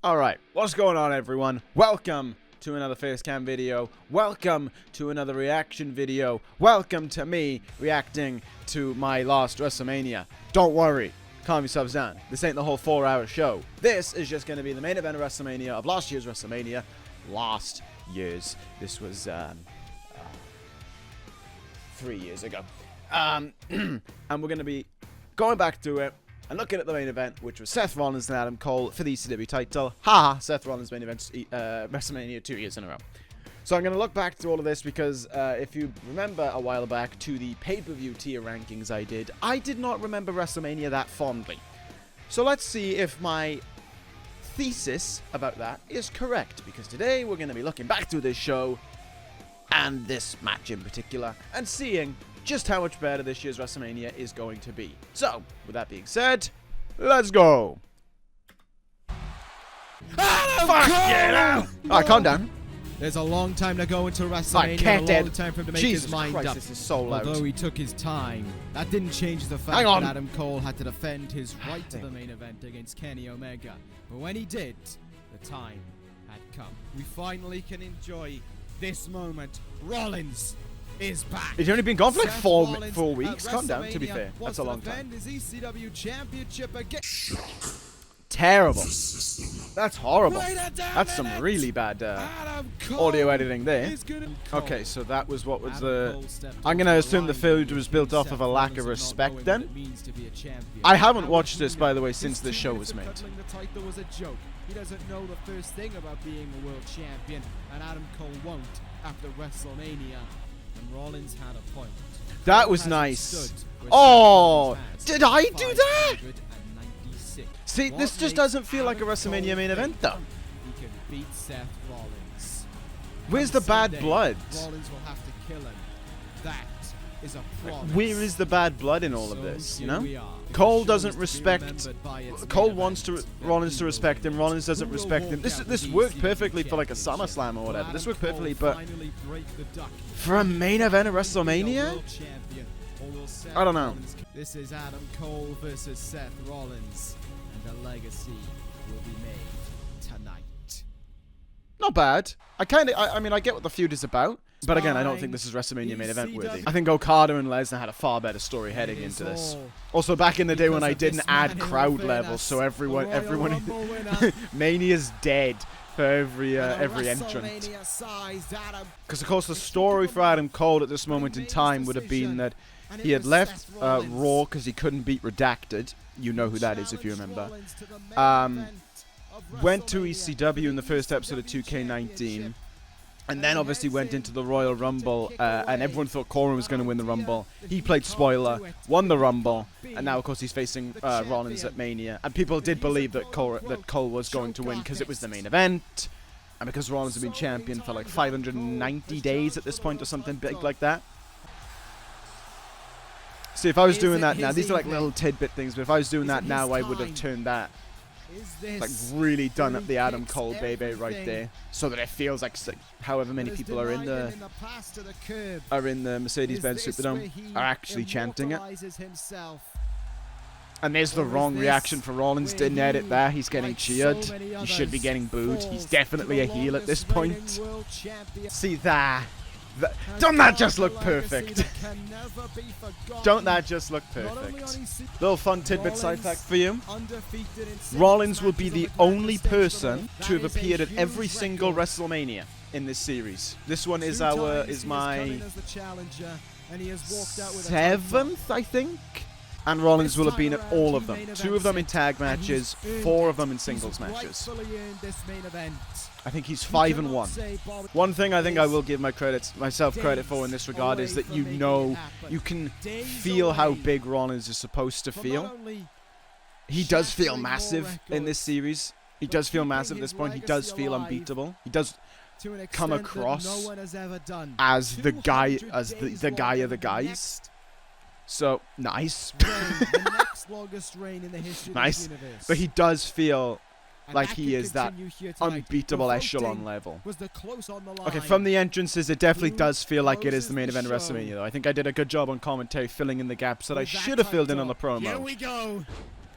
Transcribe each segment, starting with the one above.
Alright, what's going on everyone? Welcome to another first cam video. Welcome to another reaction video. Welcome to me reacting to my last WrestleMania. Don't worry, calm yourselves down. This ain't the whole 4-hour show. This is just going to be the main event of WrestleMania, of last year's WrestleMania. This was 3 years ago. And we're going to be going back to it and looking at the main event, which was Seth Rollins and Adam Cole for the ECW title. Ha! Seth Rollins main event WrestleMania 2 years in a row. So I'm going to look back to all of this because if you remember a while back to the pay-per-view tier rankings I did not remember WrestleMania that fondly. So let's see if my thesis about that is correct, because today we're going to be looking back to this show and this match in particular and seeing just how much better this year's WrestleMania is going to be. So, with that being said, let's go. Fuck yeah! Alright, calm down. There's a long time to go into WrestleMania, a long time for him to make his mind up. This is so loud. Although he took his time, that didn't change the fact that Adam Cole had to defend his right to the main event against Kenny Omega. But when he did, the time had come. We finally can enjoy this moment. Rollins is back. He's only been gone for like four weeks. Calm down, to be fair. That's a long time. His ECW Championship again. Terrible. That's horrible. That's some really bad audio editing there. Okay, so that was what was the... I'm going to assume the feud was built off of a lack of respect then. I haven't watched this, by the way, since this show was made. He doesn't know the first thing about being a world champion, and Adam Cole won't after WrestleMania. And Rollins had a point. That was nice. Oh, did I do that? See, this just doesn't feel like a WrestleMania main event, though. He can beat Seth Rollins. Where's the bad blood? Rollins will have to kill him. That is a promise. Where is the bad blood in all of this, you know? Cole doesn't respect... Cole wants Rollins to respect him. Rollins doesn't respect him. This worked perfectly for like a SummerSlam or whatever. This worked perfectly, but... For a main event of WrestleMania? I don't know. This is Adam Cole versus Seth Rollins. And the legacy will be made tonight. Not bad. I mean, I get what the feud is about. But again, I don't think this is WrestleMania main event worthy. I think Okada and Lesnar had a far better story heading into this. Also, back in the day when I didn't add crowd levels, so everyone Mania's dead for every entrant. Because of course the story for Adam Cole at this moment in time would have been that he had left Raw because he couldn't beat Redacted. You know who that is if you remember. Went to ECW in the first episode of 2K19. And then obviously went into the Royal Rumble, and everyone thought Corbin was going to win the Rumble. He played spoiler, won the Rumble, and now of course he's facing Rollins at Mania. And people did believe that Cole was going to win because it was the main event, and because Rollins had been champion for like 590 days at this point or something big like that. See, if I was doing that now, these are like little tidbit things, but if I was doing that now, I would have turned that, like really done up the Adam Cole baby right there, so that it feels like however many people are in the Mercedes-Benz Superdome are actually chanting it. And there's the wrong reaction for Rollins. Didn't edit that. He's getting cheered. He should be getting booed. He's definitely a heel at this point. See that? Don't that just look perfect? Don't that just look perfect? Little fun tidbit side fact for you. Rollins will be the only person to have appeared at every single WrestleMania in this series. This one is my 7th, I think. And Rollins will have been at all of them. 2 of them in tag matches, 4 of them in singles matches. I think he's 5-1. One thing I think I will give myself credit for in this regard is that you can feel how big Rollins is supposed to feel. He does feel massive in this series. He does feel massive at this point. He does feel unbeatable. He does come across as the guy, the guy of the guys. So, nice. Nice. But he does feel like he is that unbeatable echelon level. Okay, from the entrances, it definitely does feel like it is the main event of WrestleMania, though. I think I did a good job on commentary filling in the gaps that I should have filled in on the promo. Here we go.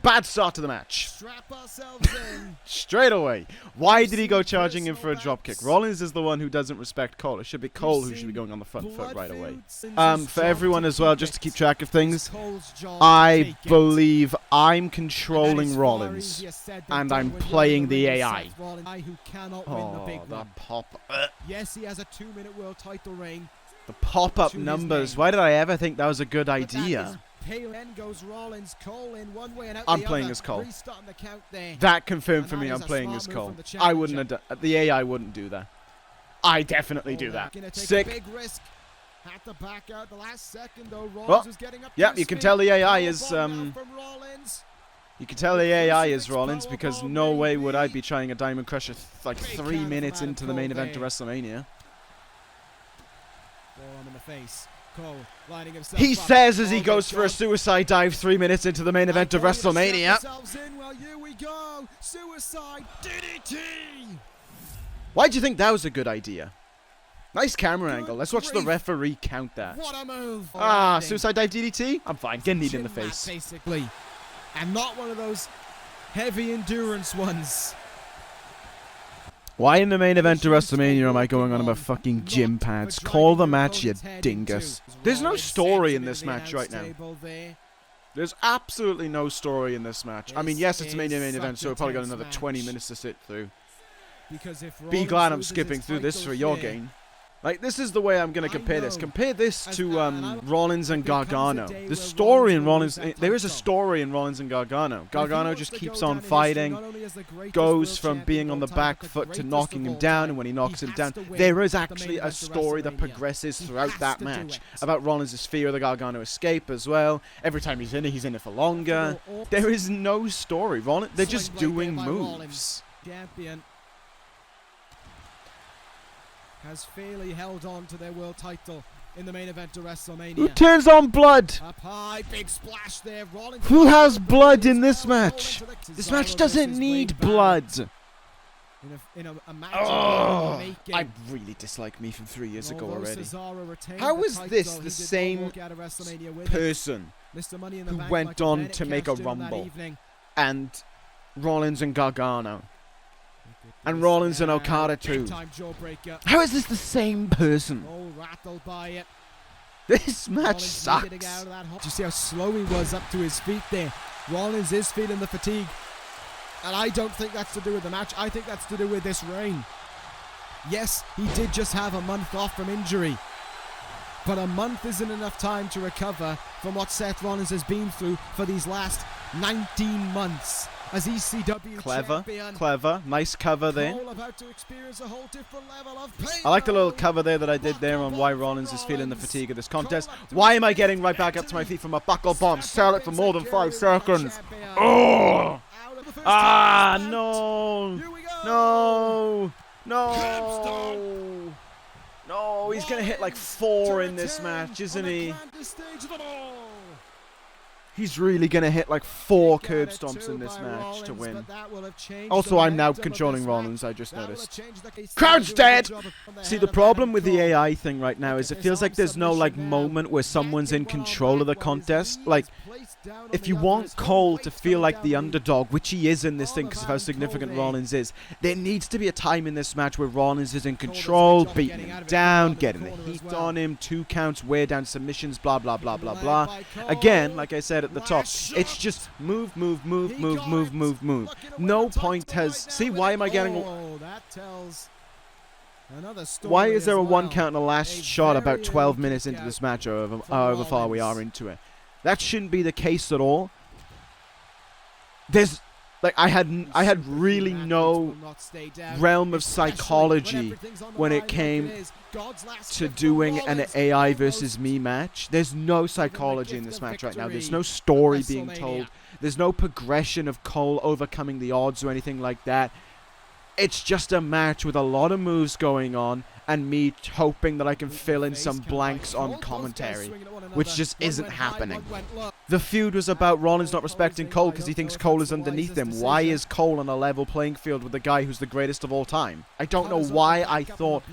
Bad start to the match. Strap ourselves in. Straight away. Why did he go charging in for a dropkick? Rollins is the one who doesn't respect Cole. It should be Cole who should be going on the front foot right away. For everyone as well, just to keep track of things, I believe I'm controlling Rollins, and I'm playing the AI. Oh, the pop. Yes, he has a 2-minute world title reign. The pop-up numbers. Why did I ever think that was a good idea? Goes Rollins, Cole in one way and out I'm the playing other. as Cole. The count there. That confirmed for And me that I'm is a playing smart as move Cole. from the I wouldn't have challenger. done. The AI wouldn't do that. I definitely do that. Gonna take Sick. A big risk. Had to back out the last second though. Rollins Well, was getting up yeah, to you his can feet. tell the AI is From Rollins. you can tell the AI is Rollins because no way would I be trying a Diamond Crusher like 3 minutes into the main event of WrestleMania. Forearm in the face. Cole lining himself He up. says as he Oh, goes for a suicide dive 3 minutes into the main event of WrestleMania. Well, here we go. Suicide DDT. Why do you think that was a good idea? Nice camera angle. Let's watch the referee count that. What a move. Ah, suicide dive DDT? I'm fine. Get kneed in the Chin mat, face. basically. And not one of those heavy endurance ones. Why in the main event of WrestleMania am I going on about fucking gym pads? Call the match, you dingus. There's no story in this match right now. There's absolutely no story in this match. I mean, yes, it's a main event, so we've probably got another 20 minutes to sit through. Be glad I'm skipping through this for your gain. Like, this is the way I'm going to compare this. Compare this to Rollins and Gargano. The story in Rollins... There is a story in Rollins and Gargano. Gargano just keeps on fighting, goes from being on the back foot to knocking him down, and when he knocks him down, there is actually a story that progresses throughout that match about Rollins' fear of the Gargano escape as well. Every time he's in it for longer. There is no story. They're just doing moves. Champion has fairly held on to their world title in the main event of WrestleMania. Who turns on blood? Up high, big splash there. Rollins. Who has blood in this match? This match doesn't need blood. In a match I really dislike me from 3 years ago already. How is this the same person who went on to make a Rumble and Rollins and Gargano and Rollins and Okada too? How is this the same person? This match sucks. Did you see how slow he was up to his feet there? Rollins is feeling the fatigue. And I don't think that's to do with the match. I think that's to do with this reign. Yes, he did just have a month off from injury. But a month isn't enough time to recover from what Seth Rollins has been through for these last 19 months as ECW champion. Clever. Nice cover there. Cole about to experience a whole different level of pain. I like the little cover there that I did there on why Rollins is feeling the fatigue of this contest. Why am I getting right back up to my feet from a buckle bomb? Sell it for more than 5 seconds. Oh! Ah, no. No. No. No, he's going to hit like 4 in this match, isn't he? He's really going to hit like 4 curb stomps in this match to win. Also, I'm now controlling Rollins, I just noticed. Crowd's dead! See, the problem with the AI thing right now is it feels like there's no like moment where someone's in control of the contest. Like, if you want Cole to feel like the underdog, which he is in this thing because of how significant Rollins is, there needs to be a time in this match where Rollins is in control, beating him down, getting the heat on him, 2 counts, wear down submissions, blah, blah, blah, blah, blah. Again, like I said at the top, it's just move. No point has... See, why am I getting... Why is there a 1 count and a last shot about 12 minutes into this match, or however far we are into it? That shouldn't be the case at all. There's... Like, I had really no realm of psychology when it came to doing an AI versus me match. There's no psychology in this match right now. There's no story being told. There's no progression of Cole overcoming the odds or anything like that. It's just a match with a lot of moves going on and me hoping that I can fill in some blanks on commentary, which just isn't happening. The feud was about Rollins not respecting Cole because he thinks Cole is underneath him. Why is Cole on a level playing field with the guy who's the greatest of all time? I don't know why I thought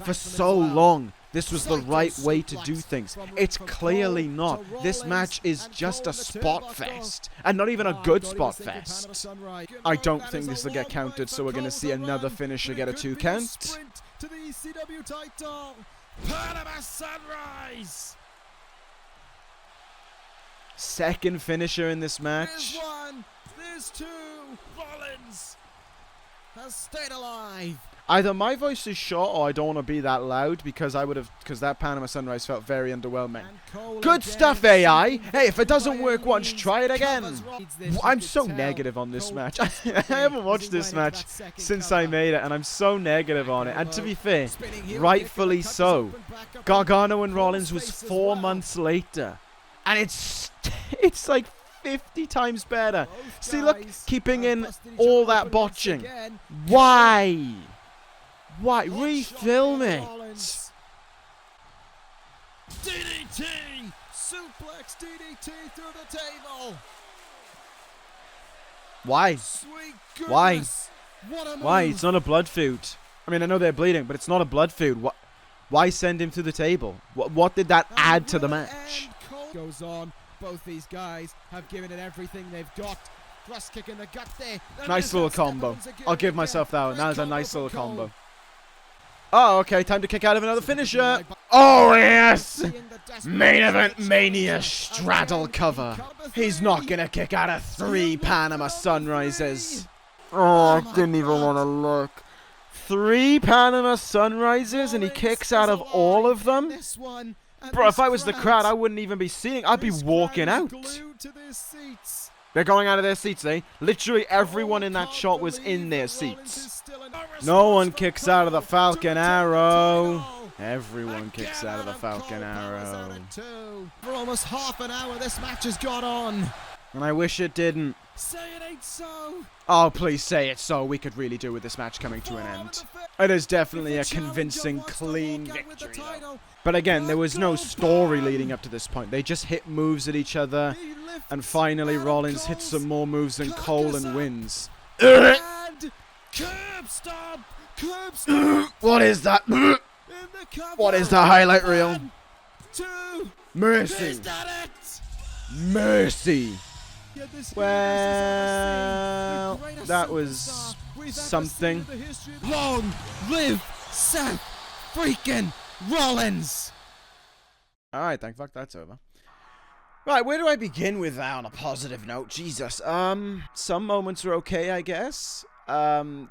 for so long this was the right way to do things. It's clearly not. This match is just a spot fest. And not even a good spot fest. I don't think this will get counted, so we're going to see another finisher get a 2 count. To the ECW title, Panama Sunrise. Second finisher in this match. There's one, there's two. Rollins has stayed alive. Either my voice is short or I don't want to be that loud because that Panama Sunrise felt very underwhelming. Good stuff, AI. Hey, if it doesn't work once, try it again. I'm so negative on this match. I haven't watched this match since I made it, and I'm so negative on it. And to be fair, rightfully so. Gargano and Rollins was 4 months later, and it's like 50 times better. See, look, keeping in all that botching. Why? Why? Refilm it. DDT! Suplex DDT through the table. Why? Sweet Why? goodness. What a Why? move. It's not a blood feud. I mean, I know they're bleeding, but it's not a blood feud. Why send him to the table? What did that add to the match? Goes on. Both these guys have given it everything they've got. Thrust kick in the gut there. Nice little combo. I'll give myself that one. That was a nice little combo. Oh, okay. Time to kick out of another finisher. Oh, yes! Main Event Mania straddle cover. He's not going to kick out of 3 Panama Sunrises. Oh, I didn't even want to look. 3 Panama Sunrises and he kicks out of all of them? Bro, if I was the crowd, I wouldn't even be seeing. I'd be walking out. They're going out of their seats, eh? Literally everyone in that shot was in their seats. No one kicks out of the Falcon Arrow. Everyone kicks out of the Falcon Arrow. For almost half an hour, this match has gone on. And I wish it didn't. Say it ain't so. Oh, please say it so. We could really do with this match coming to an end. It is definitely a convincing, clean victory, though. But again, there was no story leading up to this point. They just hit moves at each other. And finally, Rollins hits some more moves than Cole and wins. Curb stomp. Curb stomp. What is that? What is the highlight reel? 2. Mercy. Mercy. Well, that was something. Long live Seth freaking Rollins. Alright, thank fuck that's over. Right, where do I begin with that on a positive note? Jesus. Some moments were okay, I guess. Yeah,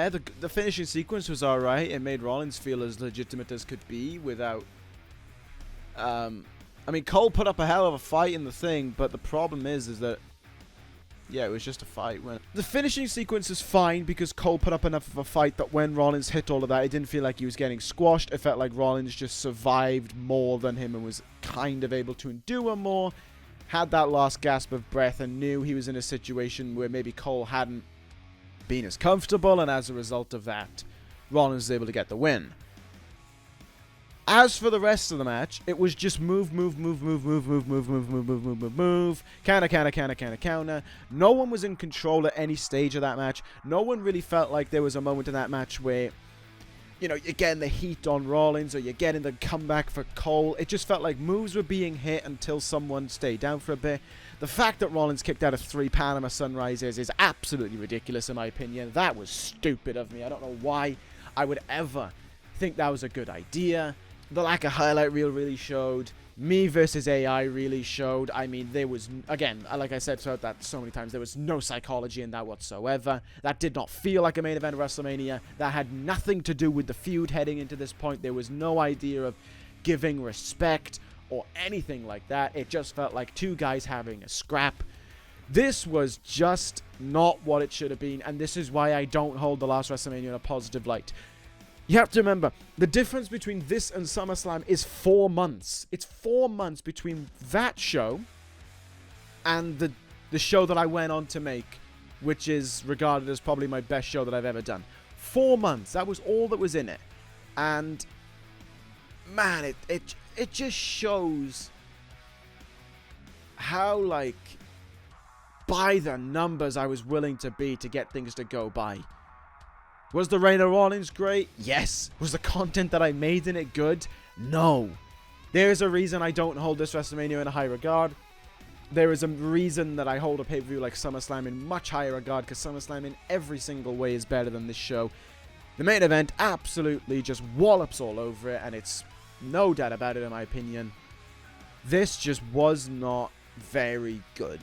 the finishing sequence was alright. It made Rollins feel as legitimate as could be without... I mean, Cole put up a hell of a fight in the thing, but the problem is that... Yeah, it was just a fight. The finishing sequence is fine because Cole put up enough of a fight that when Rollins hit all of that, it didn't feel like he was getting squashed. It felt like Rollins just survived more than him and was kind of able to endure more. Had that last gasp of breath and knew he was in a situation where maybe Cole hadn't been as comfortable, and as a result of that, Rollins was able to get the win. As for the rest of the match, it was just move. Counter. No one was in control at any stage of that match. No one really felt like there was a moment in that match where, you know, you're getting the heat on Rollins or you're getting the comeback for Cole. It just felt like moves were being hit until someone stayed down for a bit. The fact that Rollins kicked out of 3 Panama Sunrises is absolutely ridiculous in my opinion. That was stupid of me. I don't know why I would ever think that was a good idea. The lack of highlight reel really showed. Me versus AI really showed. I mean, there was, again, like I said throughout that so many times, there was no psychology in that whatsoever. That did not feel like a main event of WrestleMania. That had nothing to do with the feud heading into this point. There was no idea of giving respect or anything like that. It just felt like 2 guys having a scrap. This was just not what it should have been, and this is why I don't hold the last WrestleMania in a positive light. You have to remember, the difference between this and SummerSlam is 4 months. It's 4 months between that show and the show that I went on to make, which is regarded as probably my best show that I've ever done. 4 months. That was all that was in it. And, man, it just shows how, like, by the numbers I was willing to be to get things to go by. Was the reign of Rollins great? Yes. Was the content that I made in it good? No. There is a reason I don't hold this WrestleMania in a high regard. There is a reason that I hold a pay-per-view like SummerSlam in much higher regard, because SummerSlam in every single way is better than this show. The main event absolutely just wallops all over it, and it's no doubt about it in my opinion. This just was not very good,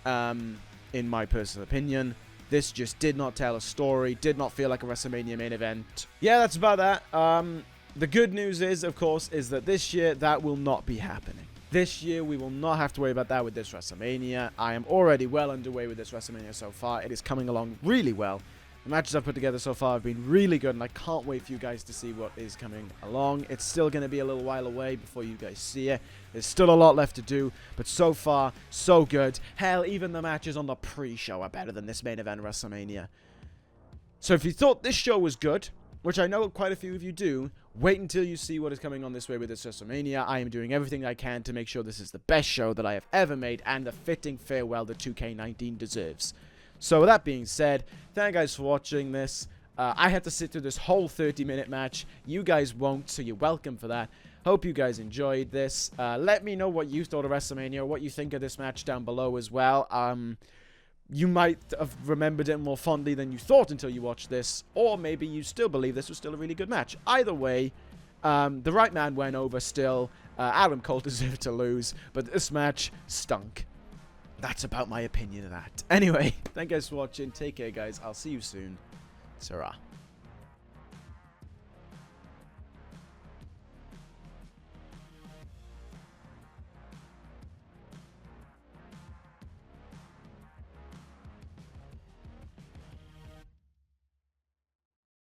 in my personal opinion. This just did not tell a story, did not feel like a WrestleMania main event. Yeah, that's about that. The good news is, of course, is that this year that will not be happening. This year we will not have to worry about that with this WrestleMania. I am already well underway with this WrestleMania so far. It is coming along really well. The matches I've put together so far have been really good, and I can't wait for you guys to see what is coming along. It's still going to be a little while away before you guys see it. There's still a lot left to do, but so far, so good. Hell, even the matches on the pre-show are better than this main event WrestleMania. So if you thought this show was good, which I know quite a few of you do, wait until you see what is coming on this way with this WrestleMania. I am doing everything I can to make sure this is the best show that I have ever made, and the fitting farewell that 2K19 deserves. So with that being said, thank you guys for watching this. I had to sit through this whole 30-minute match. You guys won't, so you're welcome for that. Hope you guys enjoyed this. Let me know what you thought of WrestleMania, what you think of this match down below as well. You might have remembered it more fondly than you thought until you watched this, or maybe you still believe this was still a really good match. Either way, the right man went over still. Adam Cole deserved to lose, but this match stunk. That's about my opinion of that. Anyway, thank you guys for watching. Take care, guys. I'll see you soon. Sarah.